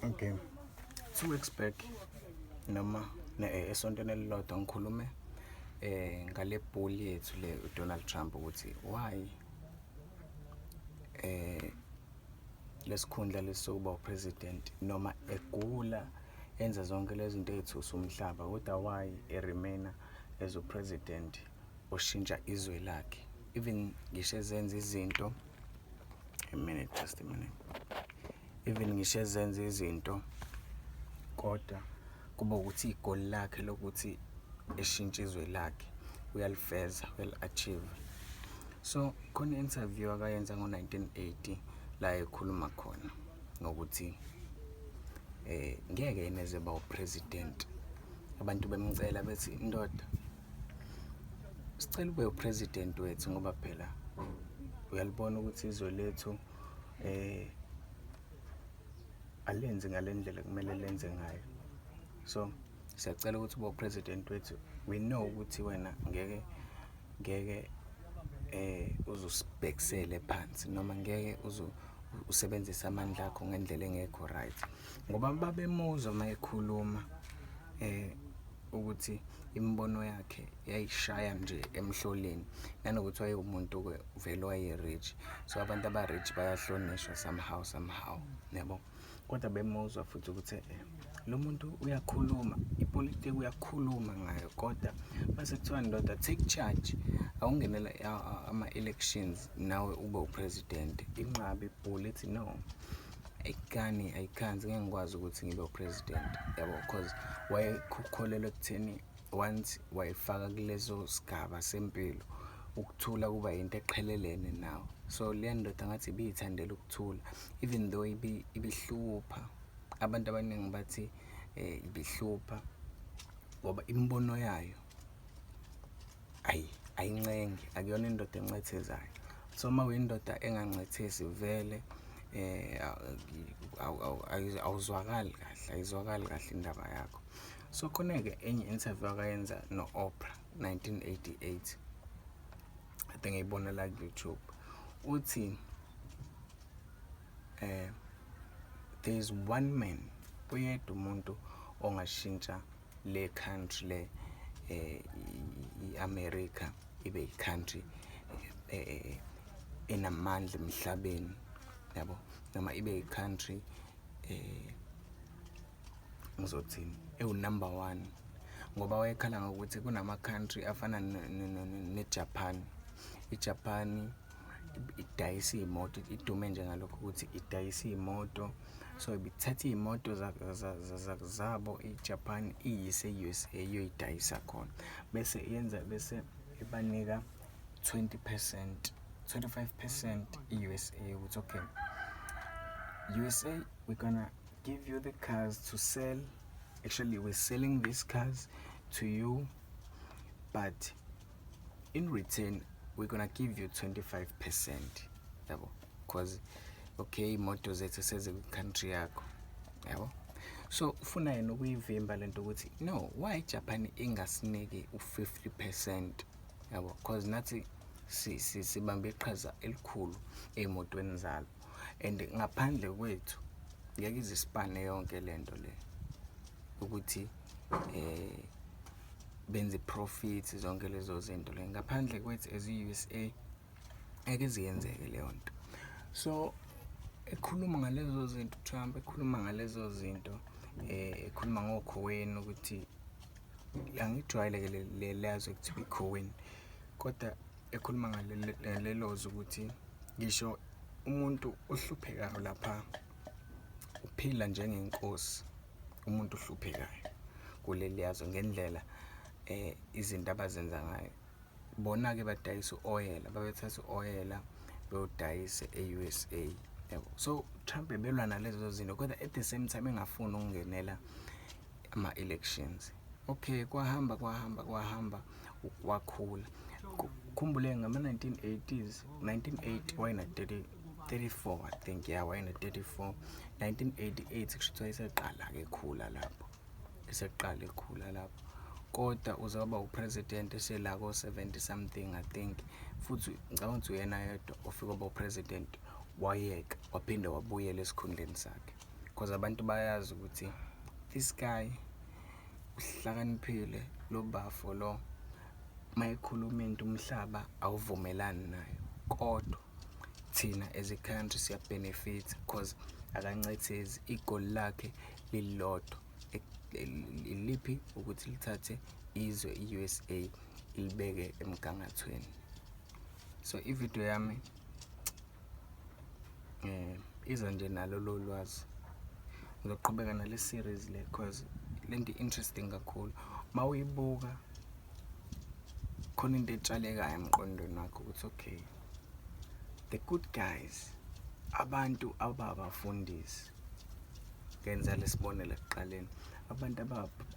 Okay. 2 weeks back noma esontweni elilodwa ngikhulume ngale bull yethu le uDonald Trump ukuthi why lesikhundla lesokuba upresident noma egula enza zonke lezi zinto ezithusa umhlaba kodwa why remaina as upresident oshintsha izwe lakhe even ngisho ezenza izinto just a minute even ngisho ezenza izinto kodwa kuba ukuthi igoli lakhe lokuthi eshintshe izwe lakhe uyalifeza well-achieve. So khona interview akayenza ngo-1980 la ekhuluma khona ngokuthi ngeke yena eze ba upresident. Abantu bemcela bethi indoda sicela ube upresident wethu ngoba phela uyalibona ukuthi izwe lethu alenze ngalendlela kumele lenze ngayo. So siyacela ukuthi ube upresident wethu. We know ukuthi wena ngeke uzusibhekisele phansi noma ngeke usebenzise amandla akho ngendlela engekho right ngoba babemuzwa mayekhuluma ukuthi imbono yakhe yayishaya nje emhloleni nanokuthi wayeumuntu vele waye-rich. So abantu aba-rich bayahlonishwa somehow yabo kodwa bemuzwa futhi ukuthi lo muntu uyakhuluma ipolitiki uyakhuluma ngayo kodwa mase kuthiwa ndoda take charge awungenela ama-elections nawe ube upresident inqabe ibhuli ethi no ayikhanzi ngeke ngikwazi ukuthi ngibe upresident yabo because wayekukholelwa ekutheni once wayefaka kuleso sigaba sempilo ukuthula kuba into eqhelelene nawe. So le ndoda ngathi ibiyithandela ukuthula even though ibihlupha abantu abaningi bathi ibihlupha ngoba imbono yayo ayincenge akuyona indoda encethezayo. So uma uyindoda engancethezi vele awuzwakali kahle indaba yakho. So khona-ke enye interview akayenza no-Oprah 1988 ade ngiyibona la ku-YouTube uthi there is one man oyedwa umuntu ongashintsha le country le i-America ibe yi-country enamandla emhlabeni yabo noma ibe yi-country ngizothini number 1 ngoba wayekhala ngokuthi kunama-country afana ne-Japan. I-Japan idayisa iy'moto idume njengalokho ukuthi idayisa iy'moto. So ibithatha iy'moto zabo i-Japan iyise e-USA iyoyidayisa khona bese ibanika 20%, 25% i-USA ukuthi okay USA we're gonna give you the cars to sell. Actually we're selling these cars to you but in return we're gonna give you 25% yabo because okay imoto zethu seze ku-country yakho yabo. So ufuna yena ukuyivimba lento ukuthi no why Japan ingasiniki u-50% yabo because nathi sibambe iqhaza elikhulu ey'motweni zalo and ngaphandle kwethu ngeke izisipane yonke lento le ukuthi benze profit zonke lezo zinto le ngaphandle kwethu as i-USA ngeke ziyenzeke leyo nto. So ekhuluma ngalezo zinto Trump ekhuluma ngalezo zinto ekhuluma ngoCohen ukuthi angijwayeleke lelazo kuthiwa iCohen kodwa ekhuluma ngalelozo ukuthi ngisho umuntu ohluphekayo lapha uphila njengenkosi. Umuntu ohluphekayo kuleliyazo ngendlela izinto abazenza ngayo bona-ke badayisa u-oyela babethatha u-oyela beyodayisa e-USA yabo. So Trump ebelwa nalezo zinto kodwa at the same time engafuni ukungenela ama-elections. Okay kwahamba wakhula khumbule ngama-1980s 1980 wayena-34 I think wayena-34 1988 kushuthi wayeseqala-ke ekhula lapho kodwa uzoba upresident esela ko-70 something I think futhi ngicabanga ukuthi uyena yedwa ofika uba upresident wayeka waphinde wabuyela esikhundleni sakhe. because abantu bayazi ukuthi this guy uhlakaniphile, lo bafo lo mayikhuluma into umhlaba awuvumelani nayo, kodwa thina as a country siyabenefit because akancethezi igoli lakhe lilodwa iliphi ukuthi lithathe izwe i-USA ilibeke emgangathweni. So ivideo yami iza nje nalo lolwazi. Ngizoqhubeka nale series le because lento interesting kakhulu. Mawuyibuka khona into etshalekayo emqondweni wakho ukuthi okay, the good guys, abantu ababafundisi, ngenza lesibonelo ekuqaleni, abantu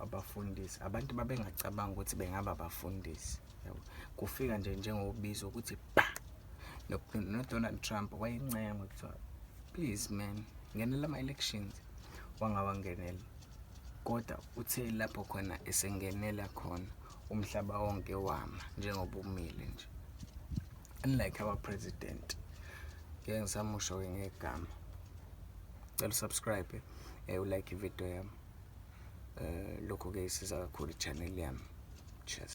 abafundisi, abantu babengacabanga ukuthi bengaba abafundisi, yabo. Kufika nje njengobizwa ukuthi no-Donald Trump wayencenga kuthiwa please man ngenela ama-elections, wangawangenela, kodwa uthe lapho khona esengenela khona umhlaba wonke wama njengoba umile nje, unlike our president. Ngeke ngisamusho-ke ngegama. Cela usubscribe, ulike ivideo yami, lokho-ke isiza kakhulu i-channel yami. Cheers.